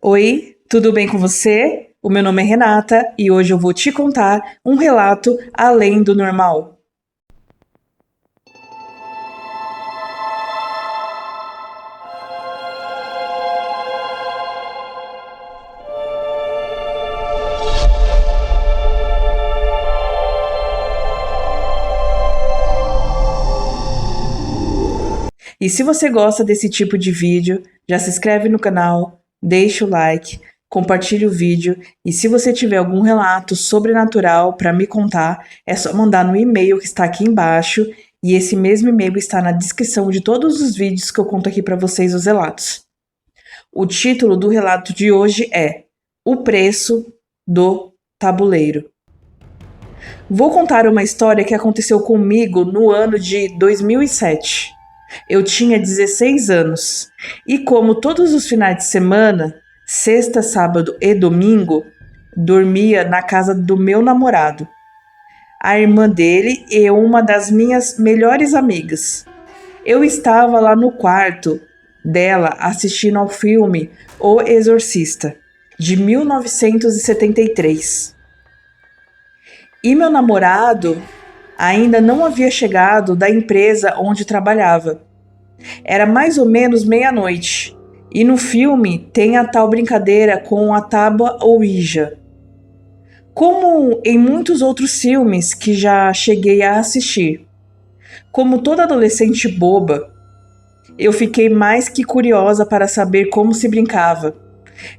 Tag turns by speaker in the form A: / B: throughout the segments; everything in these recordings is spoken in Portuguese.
A: Oi, tudo bem com você? O meu nome é Renata e hoje eu vou te contar um relato além do normal. E se você gosta desse tipo de vídeo, já se inscreve no canal, deixa o like, compartilha o vídeo e se você tiver algum relato sobrenatural para me contar, é só mandar no e-mail que está aqui embaixo e esse mesmo e-mail está na descrição de todos os vídeos que eu conto aqui para vocês os relatos. O título do relato de hoje é O Preço do Tabuleiro. Vou contar uma história que aconteceu comigo no ano de 2007. Eu tinha 16 anos e, como todos os finais de semana, sexta, sábado e domingo, dormia na casa do meu namorado, a irmã dele e uma das minhas melhores amigas. Eu estava lá no quarto dela assistindo ao filme O Exorcista, de 1973. E meu namorado ainda não havia chegado da empresa onde trabalhava. Era mais ou menos meia-noite, e no filme tem a tal brincadeira com a tábua Ouija. Como em muitos outros filmes que já cheguei a assistir, como toda adolescente boba, eu fiquei mais que curiosa para saber como se brincava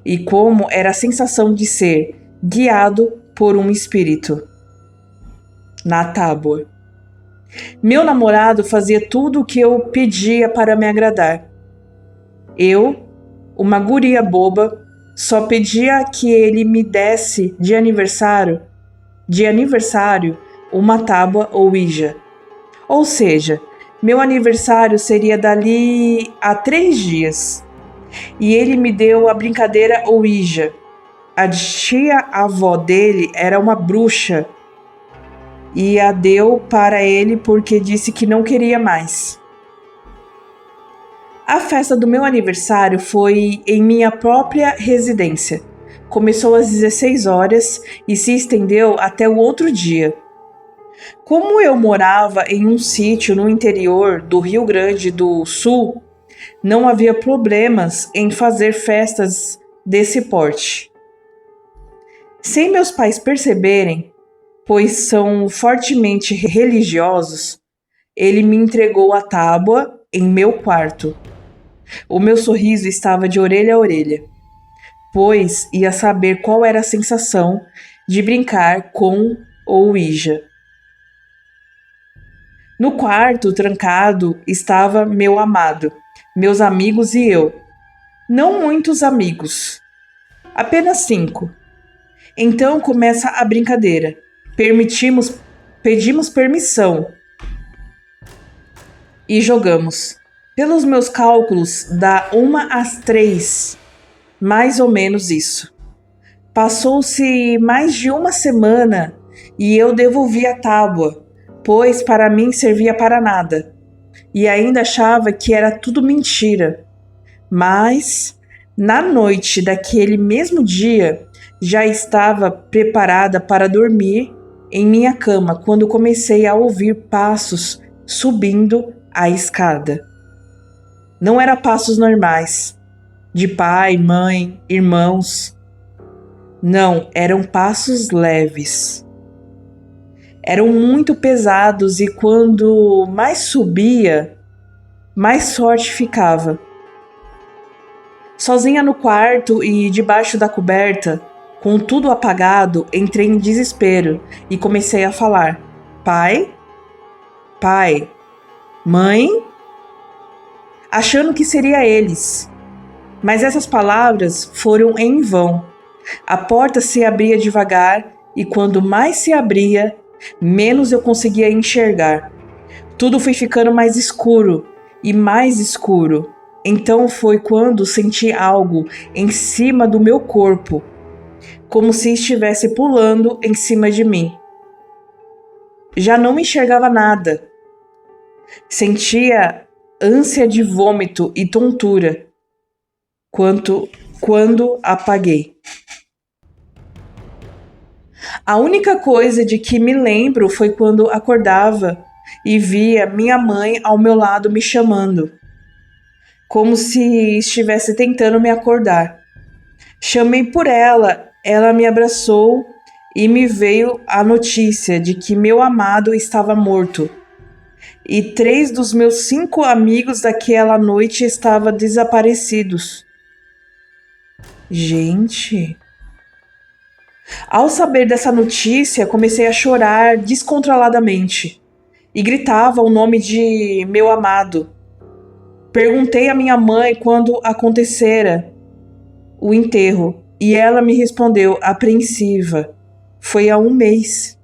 A: e como era a sensação de ser guiado por um espírito na tábua. Meu namorado fazia tudo o que eu pedia para me agradar. Eu, uma guria boba, só pedia que ele me desse de aniversário uma tábua Ouija. Ou seja, meu aniversário seria dali a 3 dias. E ele me deu a brincadeira Ouija. A tia-avó dele era uma bruxa e a deu para ele porque disse que não queria mais. A festa do meu aniversário foi em minha própria residência. Começou às 16 horas e se estendeu até o outro dia. Como eu morava em um sítio no interior do Rio Grande do Sul, não havia problemas em fazer festas desse porte. Sem meus pais perceberem, pois são fortemente religiosos, ele me entregou a tábua em meu quarto. O meu sorriso estava de orelha a orelha, pois ia saber qual era a sensação de brincar com o Ouija. No quarto, trancado, estava meu amado, meus amigos e eu. Não muitos amigos, apenas 5. Então começa a brincadeira. Pedimos permissão e jogamos. Pelos meus cálculos, dá 1 às 3, mais ou menos isso. Passou-se mais de uma semana e eu devolvi a tábua, pois para mim servia para nada. E ainda achava que era tudo mentira. Mas, na noite daquele mesmo dia, já estava preparada para dormir em minha cama quando comecei a ouvir passos subindo a escada. Não eram passos normais, de pai, mãe, irmãos. Não, eram passos leves. Eram muito pesados e quando mais subia, mais forte ficava. Sozinha no quarto e debaixo da coberta, com tudo apagado, entrei em desespero e comecei a falar: pai? Pai? Mãe? Achando que seria eles. Mas essas palavras foram em vão. A porta se abria devagar e quando mais se abria, menos eu conseguia enxergar. Tudo foi ficando mais escuro e mais escuro. Então foi quando senti algo em cima do meu corpo, como se estivesse pulando em cima de mim. Já não enxergava nada. Sentia ânsia de vômito e tontura, quanto quando apaguei. A única coisa de que me lembro foi quando acordava e via minha mãe ao meu lado me chamando, como se estivesse tentando me acordar. Chamei por ela, ela me abraçou e me veio a notícia de que meu amado estava morto. E 3 dos meus 5 amigos daquela noite estavam desaparecidos. Gente. Ao saber dessa notícia, comecei a chorar descontroladamente e gritava o nome de meu amado. Perguntei à minha mãe quando acontecera o enterro e ela me respondeu, apreensiva: foi há 1 mês.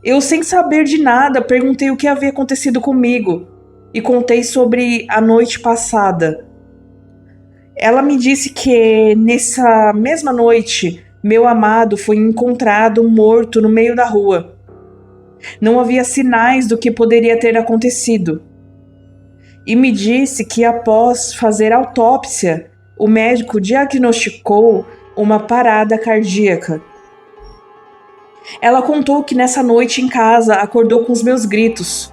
A: Eu, sem saber de nada, perguntei o que havia acontecido comigo e contei sobre a noite passada. Ela me disse que nessa mesma noite, meu amado foi encontrado morto no meio da rua. Não havia sinais do que poderia ter acontecido. E me disse que após fazer autópsia, o médico diagnosticou uma parada cardíaca. Ela contou que nessa noite em casa acordou com os meus gritos,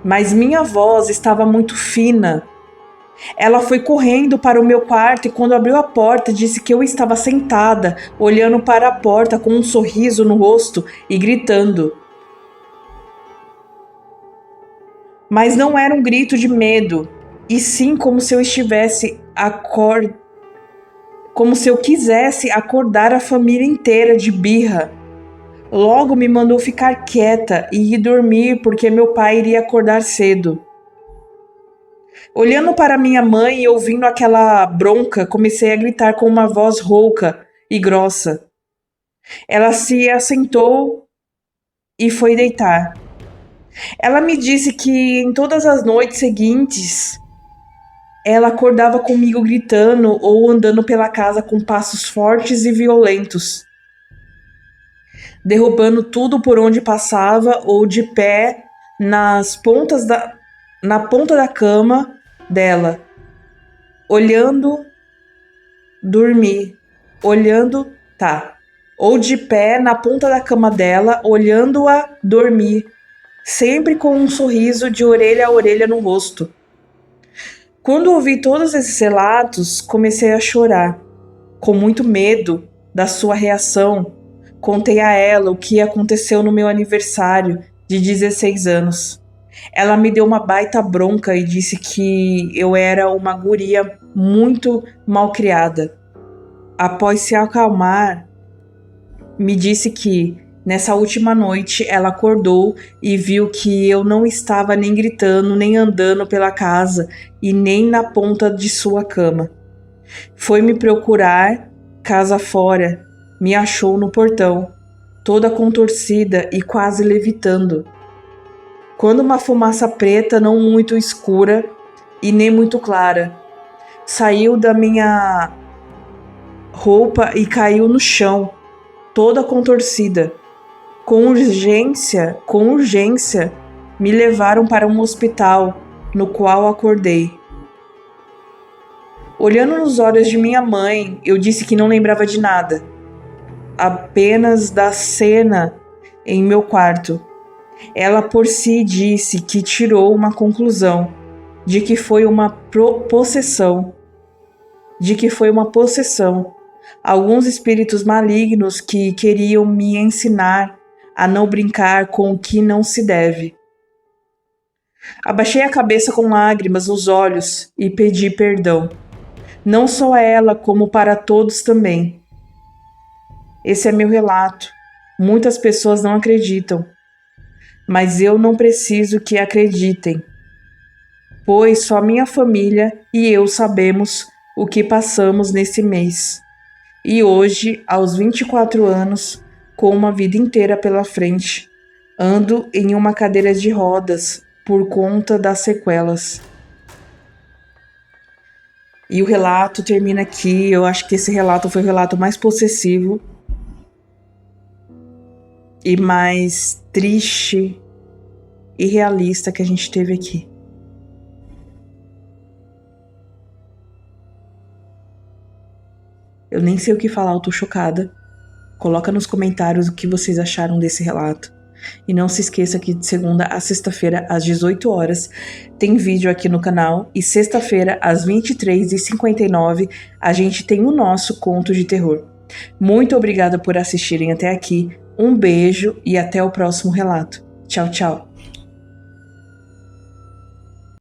A: mas minha voz estava muito fina. Ela foi correndo para o meu quarto e quando abriu a porta disse que eu estava sentada, olhando para a porta com um sorriso no rosto e gritando. Mas não era um grito de medo, e sim como se eu estivesse como se eu quisesse acordar a família inteira de birra. Logo me mandou ficar quieta e ir dormir porque meu pai iria acordar cedo. Olhando para minha mãe e ouvindo aquela bronca, comecei a gritar com uma voz rouca e grossa. Ela se assentou e foi deitar. Ela me disse que em todas as noites seguintes, ela acordava comigo gritando ou andando pela casa com passos fortes e violentos, derrubando tudo por onde passava ou de pé na ponta da cama dela, ou de pé na ponta da cama dela, olhando-a dormir, sempre com um sorriso de orelha a orelha no rosto. Quando ouvi todos esses relatos, comecei a chorar, com muito medo da sua reação. Contei a ela o que aconteceu no meu aniversário de 16 anos. Ela me deu uma baita bronca e disse que eu era uma guria muito malcriada. Após se acalmar, me disse que, nessa última noite, ela acordou e viu que eu não estava nem gritando, nem andando pela casa e nem na ponta de sua cama. Foi me procurar casa fora, me achou no portão, toda contorcida e quase levitando. Quando uma fumaça preta, não muito escura e nem muito clara, saiu da minha roupa e caiu no chão, toda contorcida. Com urgência, me levaram para um hospital, no qual acordei. Olhando nos olhos de minha mãe, eu disse que não lembrava de nada, apenas da cena em meu quarto. Ela por si disse que tirou uma conclusão, de que foi uma possessão. Alguns espíritos malignos que queriam me ensinar a não brincar com o que não se deve. Abaixei a cabeça com lágrimas nos olhos e pedi perdão. Não só a ela, como para todos também. Esse é meu relato. Muitas pessoas não acreditam, mas eu não preciso que acreditem, pois só minha família e eu sabemos o que passamos nesse mês. E hoje, aos 24 anos, com uma vida inteira pela frente, ando em uma cadeira de rodas por conta das sequelas. E o relato termina aqui. Eu acho que esse relato foi o relato mais possessivo e mais triste e realista que a gente teve aqui. Eu nem sei o que falar, eu tô chocada. Coloca nos comentários o que vocês acharam desse relato. E não se esqueça que de segunda a sexta-feira, às 18 horas, tem vídeo aqui no canal. E sexta-feira, às 23h59, a gente tem o nosso conto de terror. Muito obrigada por assistirem até aqui. Um beijo e até o próximo relato. Tchau, tchau.